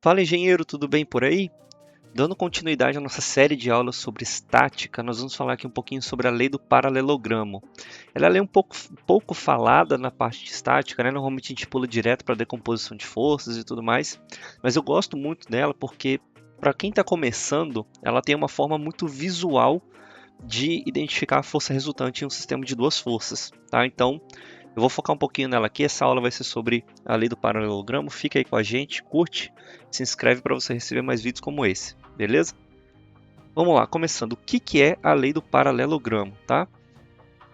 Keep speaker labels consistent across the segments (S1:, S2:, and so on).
S1: Fala, engenheiro, tudo bem por aí? Dando continuidade à nossa série de aulas sobre estática, nós vamos falar aqui um pouquinho sobre a lei do paralelogramo. Ela é lei um pouco falada na parte de estática, né? Normalmente a gente pula direto para a decomposição de forças e tudo mais, mas eu gosto muito dela porque, para quem está começando, ela tem uma forma muito visual de identificar a força resultante em um sistema de duas forças, tá? Então, eu vou focar um pouquinho nela aqui. Essa aula vai ser sobre a lei do paralelogramo. Fica aí com a gente, curte, se inscreve para você receber mais vídeos como esse, beleza? Vamos lá, começando. O que é a lei do paralelogramo, tá?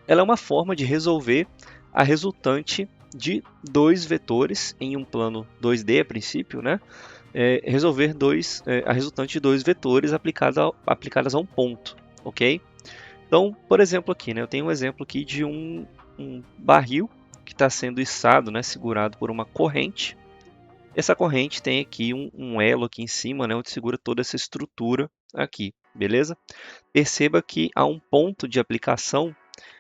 S1: Ela é uma forma de resolver a resultante de dois vetores em um plano 2D a princípio, né? Resolver a resultante de dois vetores aplicadas a um ponto, ok? Então, por exemplo aqui, né, eu tenho um exemplo aqui de um barril que está sendo içado, né, segurado por uma corrente. Essa corrente tem aqui um elo aqui em cima, né, onde segura toda essa estrutura aqui, beleza? Perceba que há um ponto de aplicação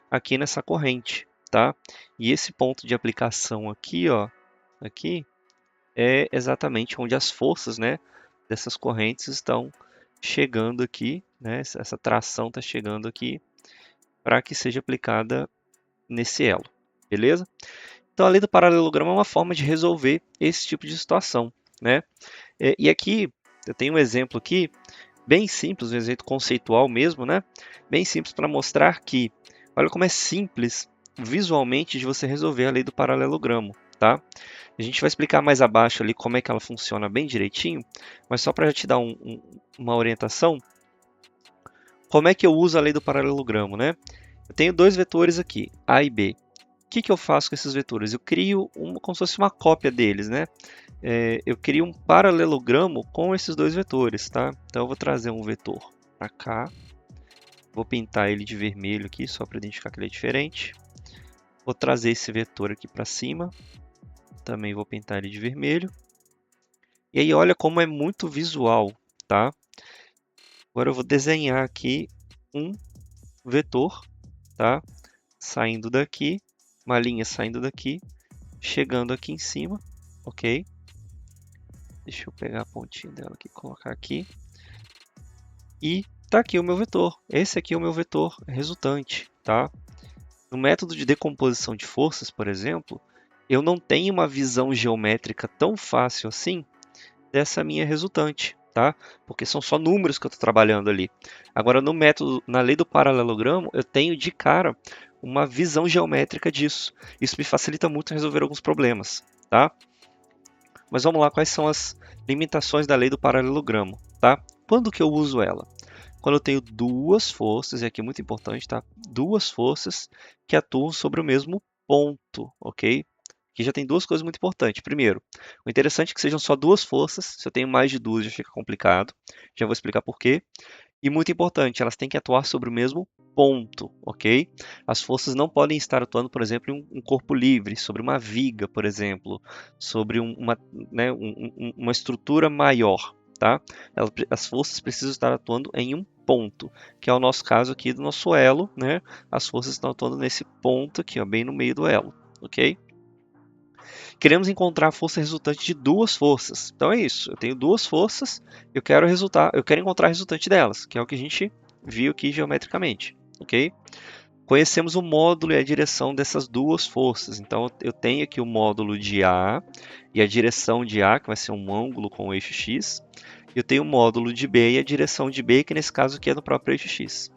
S1: aqui nessa corrente, tá? E esse ponto de aplicação aqui, ó, aqui é exatamente onde as forças, né, dessas correntes estão chegando aqui, né? Essa tração está chegando aqui para que seja aplicada nesse elo, beleza? Então a lei do paralelogramo é uma forma de resolver esse tipo de situação, né? E aqui eu tenho um exemplo aqui bem simples, um exemplo conceitual mesmo, né? Bem simples para mostrar que, olha como é simples visualmente de você resolver a lei do paralelogramo, tá? A gente vai explicar mais abaixo ali como é que ela funciona bem direitinho, mas só para já te dar uma orientação, como é que eu uso a lei do paralelogramo, né? Eu tenho dois vetores aqui, A e B. O que eu faço com esses vetores? Eu crio como se fosse uma cópia deles, né? Eu crio um paralelogramo com esses dois vetores, tá? Então eu vou trazer um vetor para cá, vou pintar ele de vermelho aqui, só para identificar que ele é diferente. Vou trazer esse vetor aqui para cima, também vou pintar ele de vermelho. E aí olha como é muito visual, tá? Agora eu vou desenhar aqui um vetor, tá? Saindo daqui, uma linha saindo daqui, chegando aqui em cima, ok? Deixa eu pegar a pontinha dela aqui e colocar aqui. E tá aqui o meu vetor. Esse aqui é o meu vetor resultante, tá? No método de decomposição de forças, por exemplo, eu não tenho uma visão geométrica tão fácil assim dessa minha resultante, tá? Porque são só números que eu estou trabalhando ali. Agora, no método, na lei do paralelogramo, eu tenho de cara uma visão geométrica disso. Isso me facilita muito resolver alguns problemas, tá? Mas vamos lá, quais são as limitações da lei do paralelogramo, tá? Quando que eu uso ela? Quando eu tenho duas forças, e aqui é muito importante, tá? Duas forças que atuam sobre o mesmo ponto, ok? Aqui já tem duas coisas muito importantes. Primeiro, o interessante é que sejam só duas forças. Se eu tenho mais de duas, já fica complicado. Já vou explicar por quê. E muito importante, elas têm que atuar sobre o mesmo ponto, ok? As forças não podem estar atuando, por exemplo, em um corpo livre, sobre uma viga, por exemplo, sobre uma estrutura maior, tá? As forças precisam estar atuando em um ponto, que é o nosso caso aqui do nosso elo, né? As forças estão atuando nesse ponto aqui, ó, bem no meio do elo, ok? Queremos encontrar a força resultante de duas forças. Então é isso, eu tenho duas forças, eu quero encontrar a resultante delas, que é o que a gente viu aqui geometricamente, ok? Conhecemos o módulo e a direção dessas duas forças. Então eu tenho aqui o módulo de A e a direção de A, que vai ser um ângulo com o eixo X. Eu tenho o módulo de B e a direção de B, que nesse caso aqui é no próprio eixo X.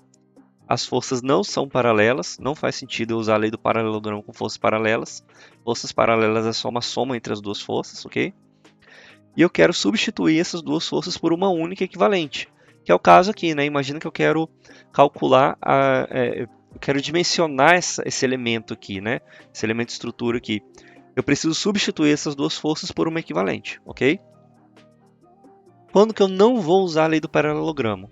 S1: As forças não são paralelas, não faz sentido eu usar a lei do paralelogramo com forças paralelas. Forças paralelas é só uma soma entre as duas forças, ok? E eu quero substituir essas duas forças por uma única equivalente, que é o caso aqui, né? Imagina que eu quero calcular, eu quero dimensionar esse elemento aqui, né? Esse elemento de estrutura aqui. Eu preciso substituir essas duas forças por uma equivalente, ok? Quando que eu não vou usar a lei do paralelogramo?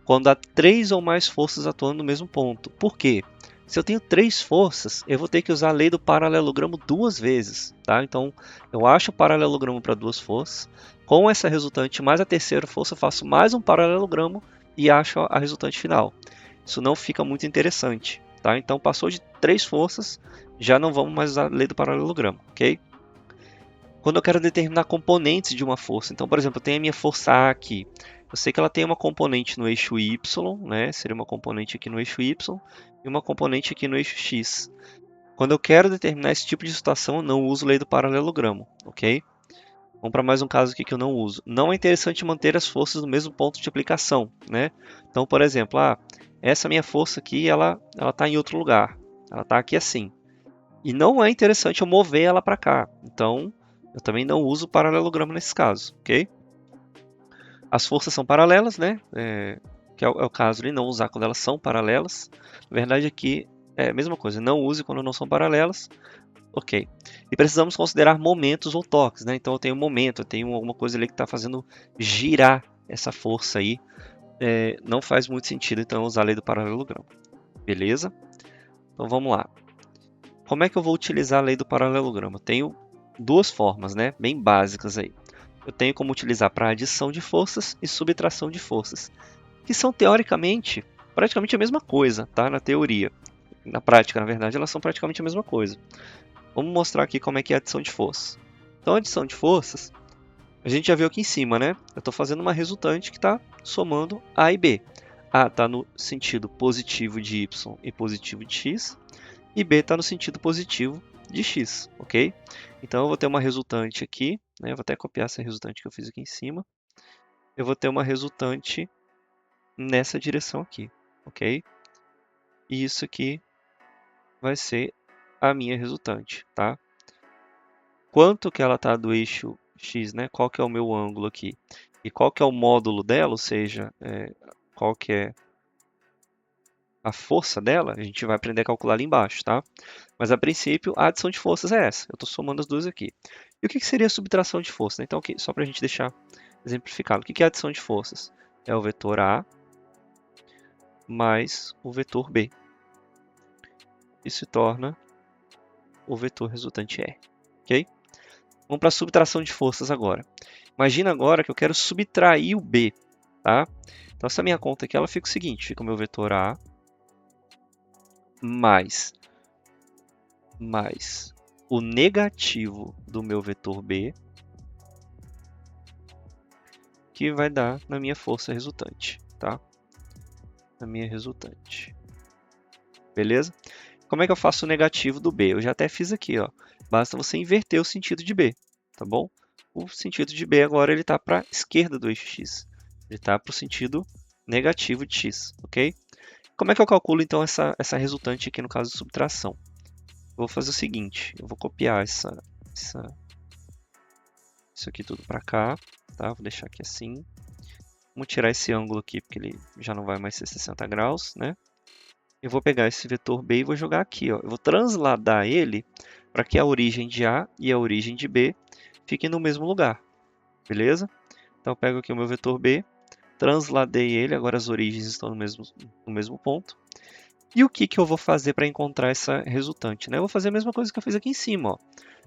S1: Quando há três ou mais forças atuando no mesmo ponto. Por quê? Se eu tenho três forças, eu vou ter que usar a lei do paralelogramo duas vezes, tá? Então, eu acho o paralelogramo para duas forças. Com essa resultante mais a terceira força, eu faço mais um paralelogramo e acho a resultante final. Isso não fica muito interessante, tá? Então, passou de três forças, já não vamos mais usar a lei do paralelogramo, ok? Quando eu quero determinar componentes de uma força, então, por exemplo, eu tenho a minha força A aqui. Eu sei que ela tem uma componente no eixo Y, né? Seria uma componente aqui no eixo Y e uma componente aqui no eixo X. Quando eu quero determinar esse tipo de situação, eu não uso lei do paralelogramo, ok? Vamos para mais um caso aqui que eu não uso. Não é interessante manter as forças no mesmo ponto de aplicação, né? Então, por exemplo, essa minha força aqui, ela está em outro lugar. Ela está aqui assim. E não é interessante eu mover ela para cá. Então, eu também não uso paralelogramo nesse caso, ok? As forças são paralelas, né? Que é o caso de não usar quando elas são paralelas. Na verdade, aqui é a mesma coisa. Não use quando não são paralelas. Ok. E precisamos considerar momentos ou toques, né? Então eu tenho um momento, eu tenho alguma coisa ali que está fazendo girar essa força aí. Não faz muito sentido então usar a lei do paralelogramo. Beleza? Então vamos lá. Como é que eu vou utilizar a lei do paralelogramo? Eu tenho duas formas, né? Bem básicas aí. Eu tenho como utilizar para adição de forças e subtração de forças, que são teoricamente praticamente a mesma coisa, tá? Na teoria. Na prática, na verdade, elas são praticamente a mesma coisa. Vamos mostrar aqui como é que é a adição de forças. Então, a adição de forças, a gente já viu aqui em cima, né? Eu estou fazendo uma resultante que está somando A e B. A está no sentido positivo de Y e positivo de X, e B está no sentido positivo de X, ok? Então, eu vou ter uma resultante aqui, né? Eu vou até copiar essa resultante que eu fiz aqui em cima. Eu vou ter uma resultante nessa direção aqui, ok? E isso aqui vai ser a minha resultante, tá? Quanto que ela está do eixo X, né? Qual que é o meu ângulo aqui? E qual que é o módulo dela, ou seja, qual que é a força dela, a gente vai aprender a calcular ali embaixo, tá? Mas a princípio, a adição de forças é essa. Eu estou somando as duas aqui. E o que seria a subtração de forças, né? Então, só para a gente deixar exemplificado. O que é a adição de forças? É o vetor A mais o vetor B. Isso se torna o vetor resultante E. Ok? Vamos para a subtração de forças agora. Imagina agora que eu quero subtrair o B, tá? Então, essa minha conta aqui, ela fica o seguinte, fica o meu vetor A mais o negativo do meu vetor B, que vai dar na minha força resultante, tá? Na minha resultante. Beleza? Como é que eu faço o negativo do B? Eu já até fiz aqui, ó. Basta você inverter o sentido de B, tá bom? O sentido de B agora ele está para a esquerda do eixo X. Ele está para o sentido negativo de X, ok? Como é que eu calculo então essa resultante aqui no caso de subtração? Eu vou fazer o seguinte, eu vou copiar isso aqui tudo para cá, tá? Vou deixar aqui assim. Vamos tirar esse ângulo aqui, porque ele já não vai mais ser 60 graus, né? Eu vou pegar esse vetor B e vou jogar aqui, ó. Eu vou transladar ele para que a origem de A e a origem de B fiquem no mesmo lugar, beleza? Então eu pego aqui o meu vetor B, transladei ele, agora as origens estão no mesmo ponto. E o que eu vou fazer para encontrar essa resultante, né? Eu vou fazer a mesma coisa que eu fiz aqui em cima, ó.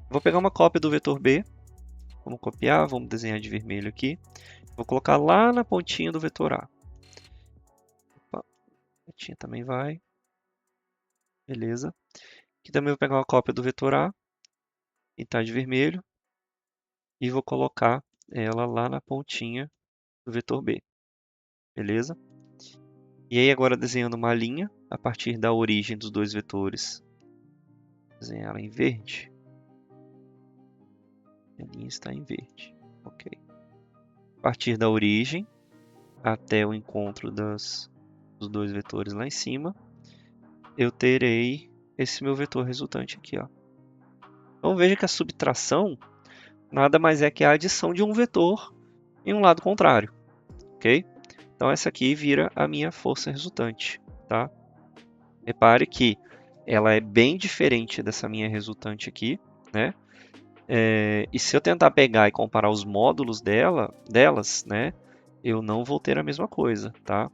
S1: Vou pegar uma cópia do vetor B, vamos copiar, vamos desenhar de vermelho aqui. Vou colocar lá na pontinha do vetor A. Opa, a pontinha também vai. Beleza. Aqui também vou pegar uma cópia do vetor A, pintar de vermelho, e vou colocar ela lá na pontinha do vetor B. Beleza? E aí agora desenhando uma linha a partir da origem dos dois vetores. Desenhar ela em verde. A linha está em verde. Ok. A partir da origem até o encontro dos dois vetores lá em cima, eu terei esse meu vetor resultante aqui, ó. Então veja que a subtração nada mais é que a adição de um vetor em um lado contrário, ok? Então essa aqui vira a minha força resultante, tá? Repare que ela é bem diferente dessa minha resultante aqui, né? E se eu tentar pegar e comparar os módulos delas, né? Eu não vou ter a mesma coisa, tá?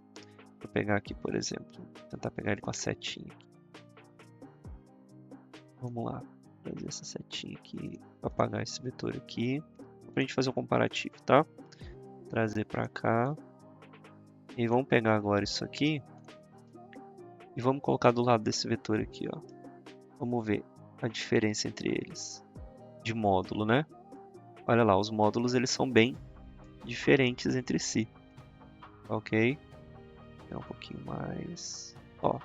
S1: Vou pegar aqui, por exemplo, tentar pegar ele com a setinha. Vamos lá, fazer essa setinha aqui, apagar esse vetor aqui, para a gente fazer um comparativo, tá? Trazer para cá. E vamos pegar agora isso aqui e vamos colocar do lado desse vetor aqui, ó. Vamos ver a diferença entre eles de módulo, né? olha lá, os módulos eles são bem diferentes entre si, ok? É um pouquinho mais, ó,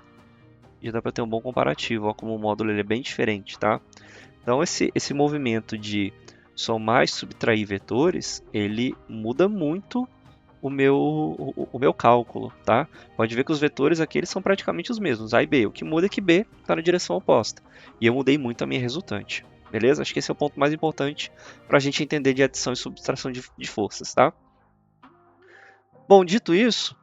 S1: já dá para ter um bom comparativo, ó, como o módulo ele é bem diferente, tá? Então esse movimento de somar e subtrair vetores, ele muda muito o meu cálculo, tá? Pode ver que os vetores aqui eles são praticamente os mesmos, A e B. O que muda é que B está na direção oposta. E eu mudei muito a minha resultante, beleza? Acho que esse é o ponto mais importante para a gente entender de adição e subtração de forças, tá? Bom, dito isso,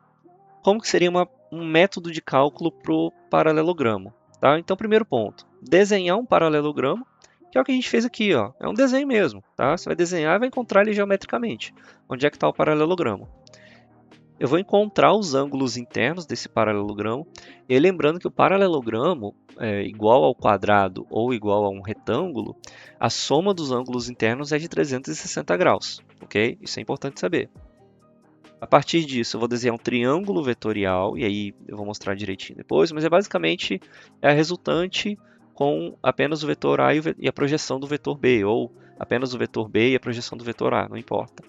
S1: como que seria um método de cálculo para o paralelogramo? Tá? Então, primeiro ponto, desenhar um paralelogramo, que é o que a gente fez aqui, ó. É um desenho mesmo, tá? Você vai desenhar e vai encontrar ele geometricamente. Onde é que está o paralelogramo? Eu vou encontrar os ângulos internos desse paralelogramo, e lembrando que o paralelogramo, igual ao quadrado ou igual a um retângulo, a soma dos ângulos internos é de 360 graus, ok? Isso é importante saber. A partir disso, eu vou desenhar um triângulo vetorial, e aí eu vou mostrar direitinho depois, mas é basicamente a resultante com apenas o vetor A e a projeção do vetor B, ou apenas o vetor B e a projeção do vetor A, não importa.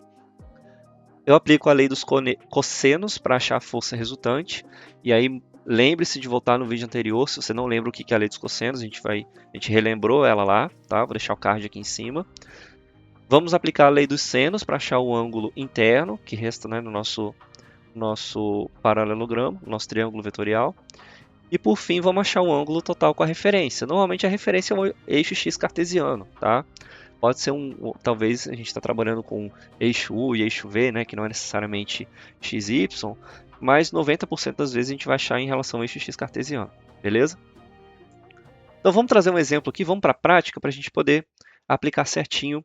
S1: Eu aplico a lei dos cossenos para achar a força resultante, e aí lembre-se de voltar no vídeo anterior, se você não lembra o que é a lei dos cossenos, a gente relembrou ela lá, tá? Vou deixar o card aqui em cima. Vamos aplicar a lei dos senos para achar o ângulo interno, que resta, né, no nosso paralelogramo, nosso triângulo vetorial. E por fim, vamos achar o ângulo total com a referência. Normalmente a referência é o eixo x cartesiano, tá? Pode ser talvez a gente está trabalhando com eixo U e eixo V, né, que não é necessariamente xy, mas 90% das vezes a gente vai achar em relação ao eixo x cartesiano, beleza? Então vamos trazer um exemplo aqui, vamos para a prática para a gente poder aplicar certinho,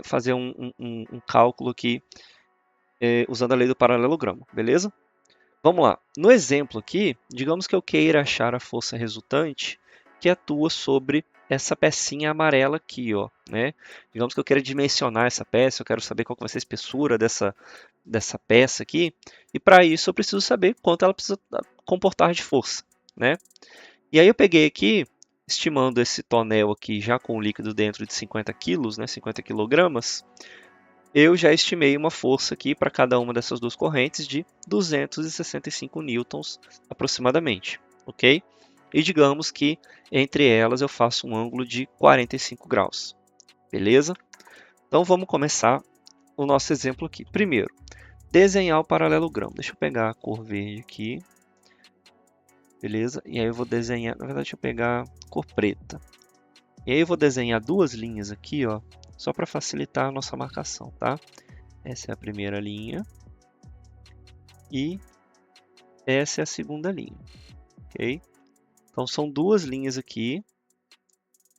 S1: fazer um cálculo aqui usando a lei do paralelogramo, beleza? Vamos lá. No exemplo aqui, digamos que eu queira achar a força resultante que atua sobre essa pecinha amarela aqui, ó, né? Digamos que eu queira dimensionar essa peça, eu quero saber qual que vai ser a espessura dessa peça aqui, e para isso eu preciso saber quanto ela precisa comportar de força, né? E aí eu peguei aqui, estimando esse tonel aqui já com o líquido dentro de 50 quilos, né, 50 quilogramas, eu já estimei uma força aqui para cada uma dessas duas correntes de 265 newtons aproximadamente, ok? E digamos que entre elas eu faço um ângulo de 45 graus, beleza? Então vamos começar o nosso exemplo aqui. Primeiro, desenhar o paralelogramo. Deixa eu pegar a cor verde aqui, beleza? E aí eu vou desenhar, na verdade deixa eu pegar a cor preta. E aí eu vou desenhar duas linhas aqui, ó, só para facilitar a nossa marcação, tá? Essa é a primeira linha e essa é a segunda linha, ok? Então são duas linhas aqui,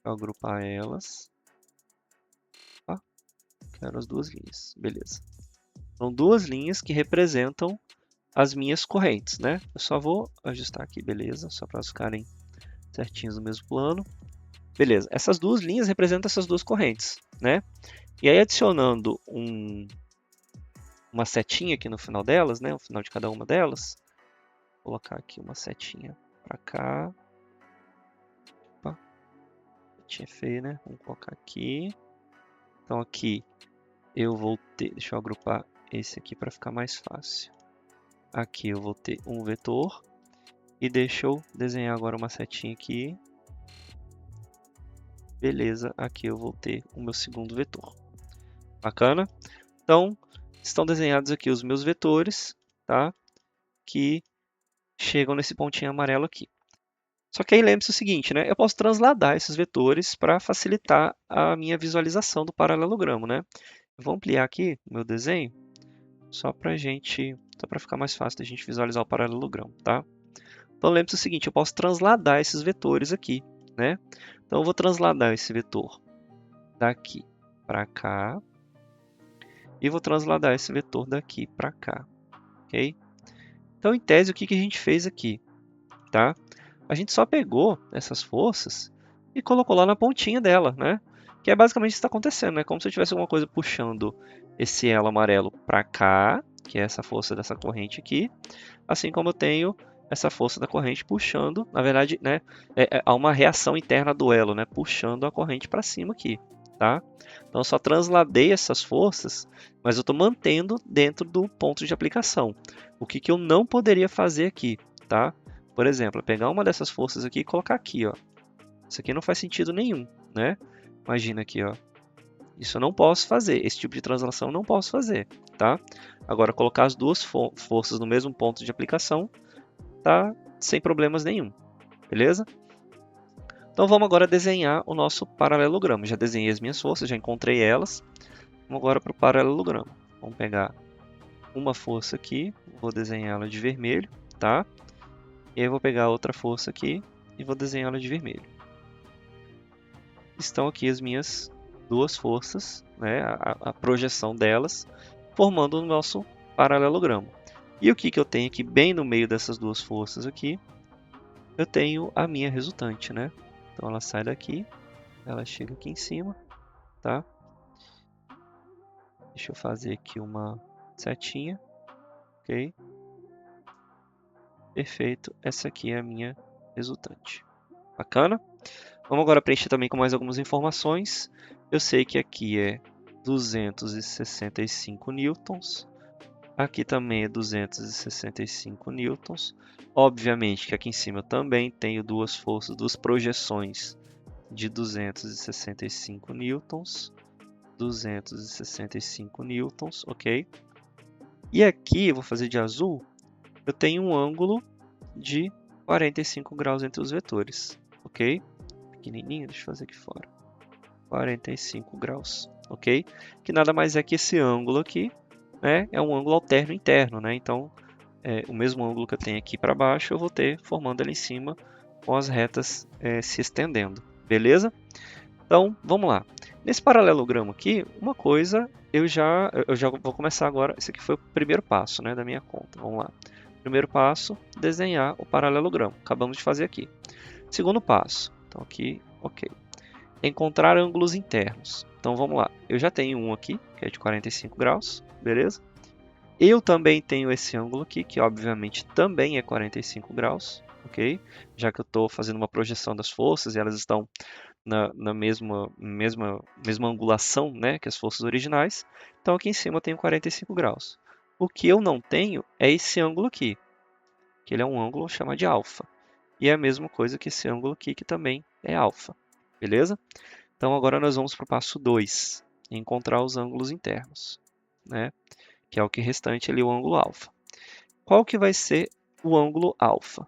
S1: vou agrupar elas. Ah, quero as duas linhas, beleza. São duas linhas que representam as minhas correntes, né? Eu só vou ajustar aqui, beleza, só para elas ficarem certinhas no mesmo plano. Beleza, essas duas linhas representam essas duas correntes, né? E aí adicionando uma setinha aqui no final delas, né? No final de cada uma delas, vou colocar aqui uma setinha para cá. Opa, setinha feia, né? Vamos colocar aqui. Então aqui eu vou ter, deixa eu agrupar esse aqui para ficar mais fácil. Aqui eu vou ter um vetor e deixa eu desenhar agora uma setinha aqui. Beleza, aqui eu vou ter o meu segundo vetor. Bacana? Então, estão desenhados aqui os meus vetores, tá? Que chegam nesse pontinho amarelo aqui. Só que aí lembre-se o seguinte, né? Eu posso transladar esses vetores para facilitar a minha visualização do paralelogramo, né? Eu vou ampliar aqui o meu desenho só para ficar mais fácil da gente visualizar o paralelogramo, tá? Então lembre-se o seguinte, eu posso transladar esses vetores aqui, né? Então eu vou transladar esse vetor daqui para cá e vou transladar esse vetor daqui para cá, ok? Então em tese o que a gente fez aqui, tá? A gente só pegou essas forças e colocou lá na pontinha dela, né? Que é basicamente o que está acontecendo, né? Como se eu tivesse alguma coisa puxando esse elo amarelo para cá, que é essa força dessa corrente aqui, assim como eu tenho essa força da corrente puxando, na verdade, né? Há uma reação interna do elo, né? Puxando a corrente para cima aqui, tá? Então eu só transladei essas forças, mas eu estou mantendo dentro do ponto de aplicação. O que, que eu não poderia fazer aqui, tá? Por exemplo, pegar uma dessas forças aqui e colocar aqui, ó. Isso aqui não faz sentido nenhum, né? Imagina aqui, ó. Isso eu não posso fazer, esse tipo de translação eu não posso fazer, tá? Agora, colocar as duas forças no mesmo ponto de aplicação, tá sem problemas nenhum, beleza? Então vamos agora desenhar o nosso paralelogramo. Já desenhei as minhas forças, já encontrei elas. Vamos agora para o paralelogramo. Vamos pegar uma força aqui, vou desenhá-la de vermelho, tá? E aí eu vou pegar outra força aqui e vou desenhá-la de vermelho. Estão aqui as minhas duas forças, né? A projeção delas, formando o nosso paralelogramo. E o que, que eu tenho aqui bem no meio dessas duas forças aqui? Eu tenho a minha resultante, né? Então ela sai daqui, ela chega aqui em cima, tá? Deixa eu fazer aqui uma setinha, ok? Perfeito, essa aqui é a minha resultante. Bacana? Vamos agora preencher também com mais algumas informações. Eu sei que aqui é 265 newtons. Aqui também é 265 newtons. Obviamente que aqui em cima eu também tenho duas forças, duas projeções de 265 newtons. 265 newtons, ok? E aqui, eu vou fazer de azul, eu tenho um ângulo de 45 graus entre os vetores, ok? Pequenininho, deixa eu fazer aqui fora. 45 graus, ok? Que nada mais é que esse ângulo aqui, né? É um ângulo alterno interno, né? Então, o mesmo ângulo que eu tenho aqui para baixo, eu vou ter formando ali em cima com as retas se estendendo, beleza? Então, vamos lá. Nesse paralelogramo aqui, uma coisa eu já vou começar agora. Esse aqui foi o primeiro passo, né, da minha conta. Vamos lá. Primeiro passo, desenhar o paralelogramo. Acabamos de fazer aqui. Segundo passo, então aqui, ok. Encontrar ângulos internos. Então vamos lá. Eu já tenho um aqui, que é de 45 graus, beleza? Eu também tenho esse ângulo aqui, que obviamente também é 45 graus, ok? Já que eu estou fazendo uma projeção das forças e elas estão na mesma angulação, né, que as forças originais. Então aqui em cima eu tenho 45 graus. O que eu não tenho é esse ângulo aqui, que ele é um ângulo chamado de alfa. E é a mesma coisa que esse ângulo aqui, que também é alfa. Beleza? Então agora nós vamos para o passo 2, encontrar os ângulos internos, né, que é o que restante ali, o ângulo alfa. Qual que vai ser o ângulo alfa?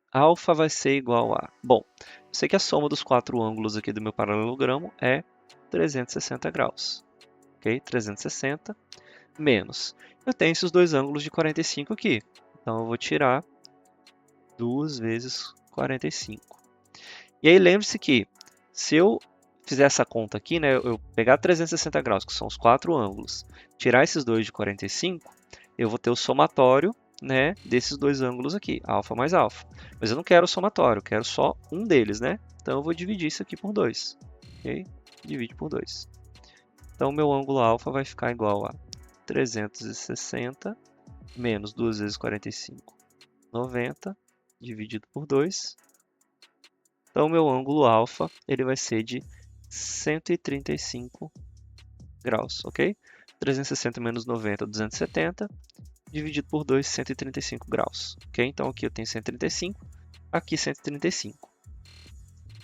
S1: Alfa vai ser igual a... Bom, eu sei que a soma dos quatro ângulos aqui do meu paralelogramo é 360 graus. Ok? 360 menos. Eu tenho esses dois ângulos de 45 aqui. Então, eu vou tirar 2 vezes 45. E aí, lembre-se que se eu fizer essa conta aqui, né, eu pegar 360 graus, que são os quatro ângulos, tirar esses dois de 45, eu vou ter o somatório, né, desses dois ângulos aqui, alfa mais alfa. Mas eu não quero o somatório, eu quero só um deles, né? Então eu vou dividir isso aqui por 2. Ok? Divide por 2. Então meu ângulo alfa vai ficar igual a 360 menos 2 vezes 45, 90, dividido por 2. Então meu ângulo alfa ele vai ser de 135 graus, ok? 360 menos 90, 270. Dividido por 2, 135 graus. Ok? Então aqui eu tenho 135, aqui 135.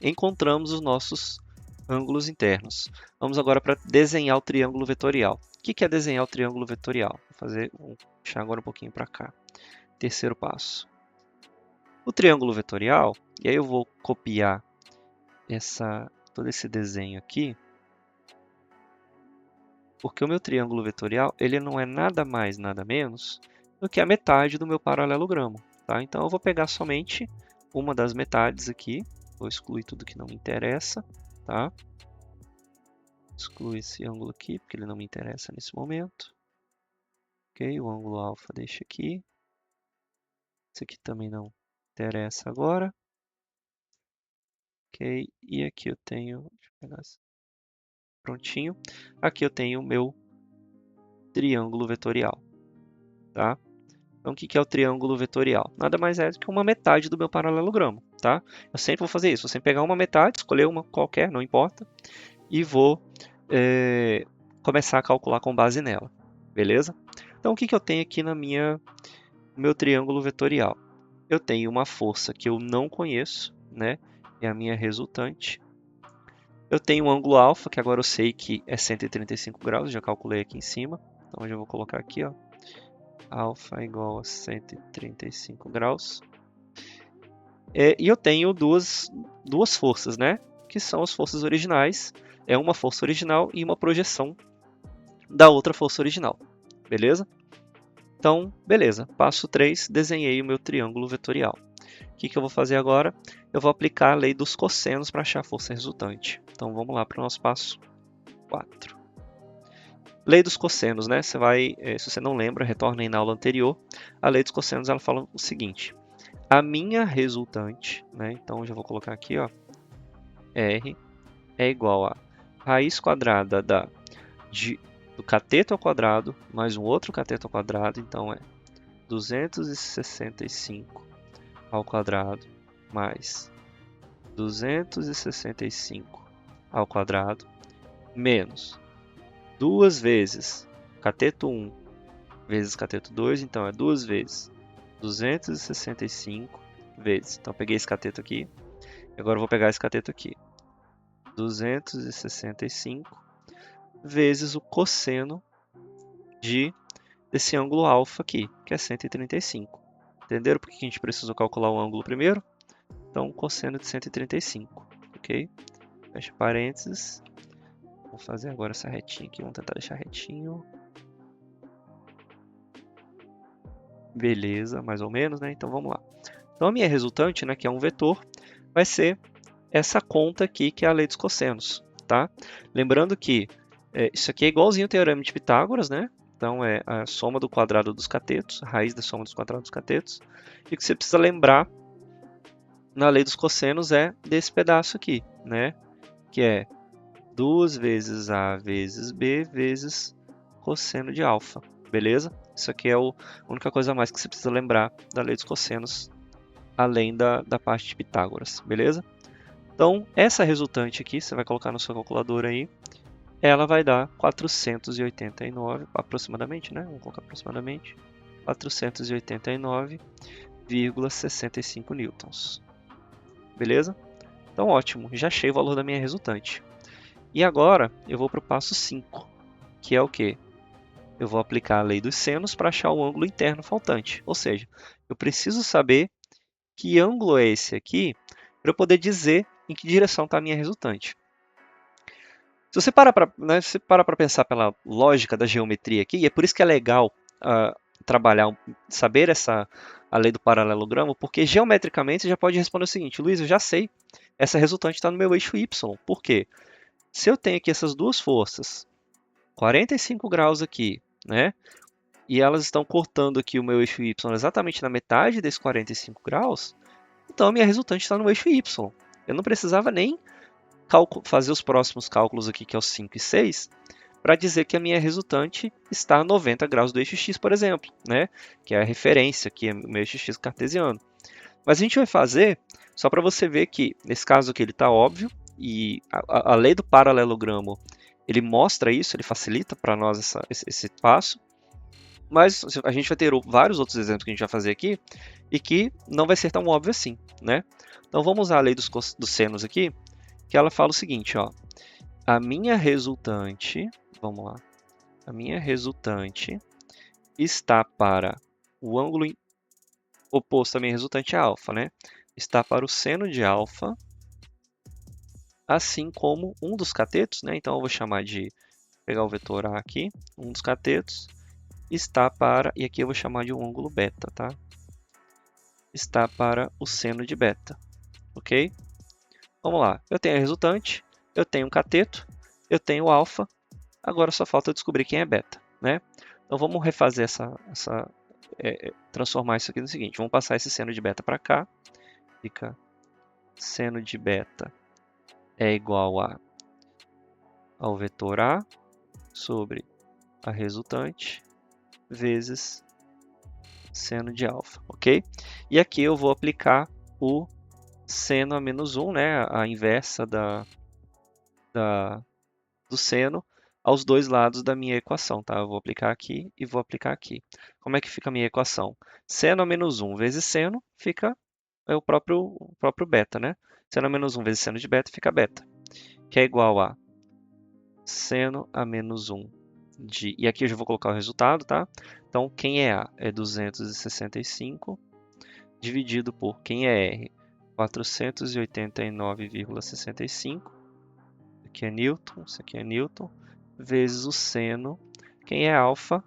S1: Encontramos os nossos ângulos internos. Vamos agora para desenhar o triângulo vetorial. O que é desenhar o triângulo vetorial? Vou puxar agora um pouquinho para cá. Terceiro passo. O triângulo vetorial, e aí eu vou copiar todo esse desenho aqui, porque o meu triângulo vetorial ele não é nada mais, nada menos do que a metade do meu paralelogramo. Tá? Então eu vou pegar somente uma das metades aqui, vou excluir tudo que não me interessa. Tá? Excluo esse ângulo aqui, porque ele não me interessa nesse momento. Ok, o ângulo alfa deixa aqui. Esse aqui também não interessa agora. Ok, e aqui eu tenho... Deixa eu pegar assim. Prontinho. Aqui eu tenho o meu triângulo vetorial. Tá? Então, o que é o triângulo vetorial? Nada mais é do que uma metade do meu paralelogramo, tá? Eu sempre vou fazer isso, vou sempre pegar uma metade, escolher uma qualquer, não importa, e vou começar a calcular com base nela, beleza? Então, o que eu tenho aqui no meu triângulo vetorial? Eu tenho uma força que eu não conheço, né? É a minha resultante. Eu tenho um ângulo alfa, que agora eu sei que é 135 graus, já calculei aqui em cima. Então, eu já vou colocar aqui, ó, alfa igual a 135 graus. E eu tenho duas forças, né? Que são as forças originais. É uma força original e uma projeção da outra força original. Beleza? Então, beleza. Passo 3, desenhei o meu triângulo vetorial. O que eu vou fazer agora? Eu vou aplicar a lei dos cossenos para achar a força resultante. Então, vamos lá para o nosso passo 4. Lei dos cossenos, né? Você vai, se você não lembra, retorna aí na aula anterior. A lei dos cossenos, ela fala o seguinte. A minha resultante, né? Então, eu já vou colocar aqui, ó, R é igual a raiz quadrada do cateto ao quadrado mais um outro cateto ao quadrado. Então, é 265 ao quadrado mais 265 ao quadrado menos 2 vezes cateto 1 vezes cateto 2, então é 2 vezes 265 vezes. Então, eu peguei esse cateto aqui, agora eu vou pegar esse cateto aqui. 265 vezes o cosseno desse ângulo alfa aqui, que é 135. Entenderam por que a gente precisou calcular o ângulo primeiro? Então, cosseno de 135, ok? Fecha parênteses. Vou fazer agora essa retinha aqui, vamos tentar deixar retinho. Beleza, mais ou menos, né? Então, vamos lá. Então, a minha resultante, né, que é um vetor, vai ser essa conta aqui, que é a lei dos cossenos, tá? Lembrando que isso aqui é igualzinho ao teorema de Pitágoras, né? Então, é a soma do quadrado dos catetos, a raiz da soma dos quadrados dos catetos. E o que você precisa lembrar na lei dos cossenos é desse pedaço aqui, né? Que é 2 vezes A vezes B vezes cosseno de alfa, beleza? Isso aqui é a única coisa a mais que você precisa lembrar da lei dos cossenos, além da parte de Pitágoras, beleza? Então, essa resultante aqui, você vai colocar na sua calculadora aí, ela vai dar 489, aproximadamente, né? Vamos colocar aproximadamente, 489,65 newtons. Beleza? Então, ótimo, já achei o valor da minha resultante. E agora, eu vou para o passo 5, que é o quê? Eu vou aplicar a lei dos senos para achar o ângulo interno faltante. Ou seja, eu preciso saber que ângulo é esse aqui para eu poder dizer em que direção está a minha resultante. Se você parar para pensar pela lógica da geometria aqui, e é por isso que é legal trabalhar, saber a lei do paralelogramo, porque geometricamente você já pode responder o seguinte: Luiz, eu já sei, essa resultante está no meu eixo y. Por quê? Se eu tenho aqui essas duas forças, 45 graus aqui, né? E elas estão cortando aqui o meu eixo y exatamente na metade desses 45 graus, então a minha resultante está no eixo y. Eu não precisava nem fazer os próximos cálculos aqui, que é os 5 e 6, para dizer que a minha resultante está a 90 graus do eixo x, por exemplo, né? Que é a referência aqui, o meu eixo x cartesiano. Mas a gente vai fazer só para você ver que, nesse caso aqui, ele está óbvio, e a lei do paralelogramo, ele mostra isso, ele facilita para nós esse passo, mas a gente vai ter vários outros exemplos que a gente vai fazer aqui, e que não vai ser tão óbvio assim, né? Então vamos usar a lei dos senos aqui, que ela fala o seguinte, ó, a minha resultante, vamos lá, a minha resultante está para o ângulo oposto à minha resultante é alfa, né? Está para o seno de alfa, assim como um dos catetos, né? Então eu vou chamar de, pegar o vetor A aqui, um dos catetos, está para, e aqui eu vou chamar de um ângulo beta, tá? Está para o seno de beta, ok? Vamos lá, eu tenho a resultante, eu tenho um cateto, eu tenho o alfa, agora só falta descobrir quem é beta, né? Então vamos refazer transformar isso aqui no seguinte, vamos passar esse seno de beta para cá, fica seno de beta é igual ao vetor A sobre a resultante vezes seno de alfa, ok? E aqui eu vou aplicar o seno a menos 1, né? A inversa da do seno aos dois lados da minha equação, tá? Eu vou aplicar aqui e vou aplicar aqui. Como é que fica a minha equação? Seno a menos 1 vezes seno fica o próprio beta, né? Seno a menos 1 vezes seno de beta fica beta, que é igual a seno a menos 1 de... E aqui eu já vou colocar o resultado, tá? Então, quem é A? É 265 dividido por quem é R? 489,65. Aqui é Newton, isso aqui é Newton, vezes o seno. Quem é alfa?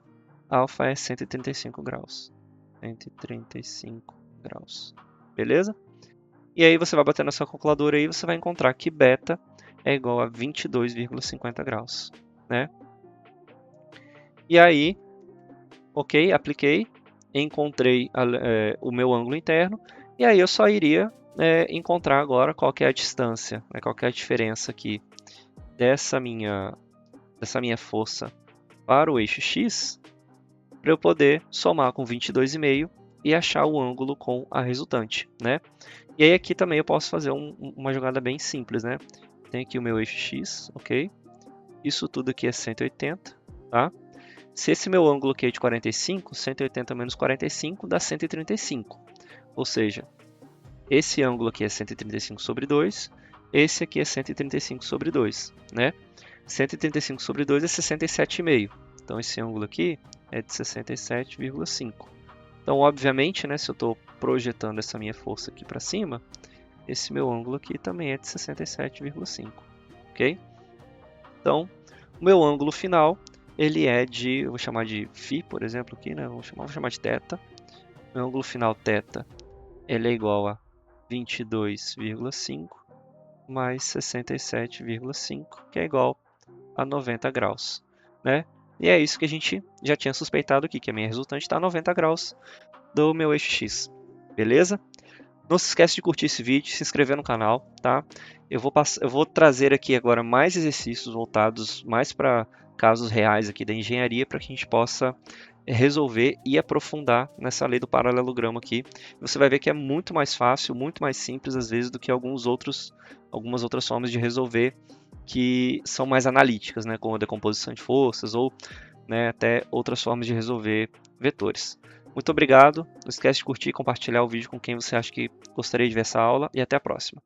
S1: Alfa é 135 graus. 135 graus. Beleza? E aí você vai bater na sua calculadora e você vai encontrar que beta é igual a 22,50 graus, né? E aí, ok, apliquei, encontrei o meu ângulo interno, e aí eu só iria encontrar agora qual que é a distância, né, qual que é a diferença aqui dessa minha força para o eixo X, para eu poder somar com 22,5 e achar o ângulo com a resultante, né? E aí aqui também eu posso fazer uma jogada bem simples, né? Tem aqui o meu eixo X, ok? Isso tudo aqui é 180, tá? Se esse meu ângulo aqui é de 45, 180 menos 45 dá 135. Ou seja, esse ângulo aqui é 135 sobre 2, esse aqui é 135 sobre 2, né? 135 sobre 2 é 67,5. Então esse ângulo aqui é de 67,5. Então, obviamente, né, se eu estou projetando essa minha força aqui para cima, esse meu ângulo aqui também é de 67,5, ok? Então, o meu ângulo final, ele é de, eu vou chamar de φ, por exemplo, aqui, né? Vou chamar de θ. Meu ângulo final θ, ele é igual a 22,5 mais 67,5, que é igual a 90 graus, né? E é isso que a gente já tinha suspeitado aqui, que a minha resultante está a 90 graus do meu eixo X, beleza? Não se esquece de curtir esse vídeo, se inscrever no canal, tá? Eu vou trazer aqui agora mais exercícios voltados mais para casos reais aqui da engenharia, para que a gente possa resolver e aprofundar nessa lei do paralelogramo aqui. Você vai ver que é muito mais fácil, muito mais simples às vezes do que algumas outras formas de resolver que são mais analíticas, né, como a decomposição de forças ou, né, até outras formas de resolver vetores. Muito obrigado, não esquece de curtir e compartilhar o vídeo com quem você acha que gostaria de ver essa aula e até a próxima.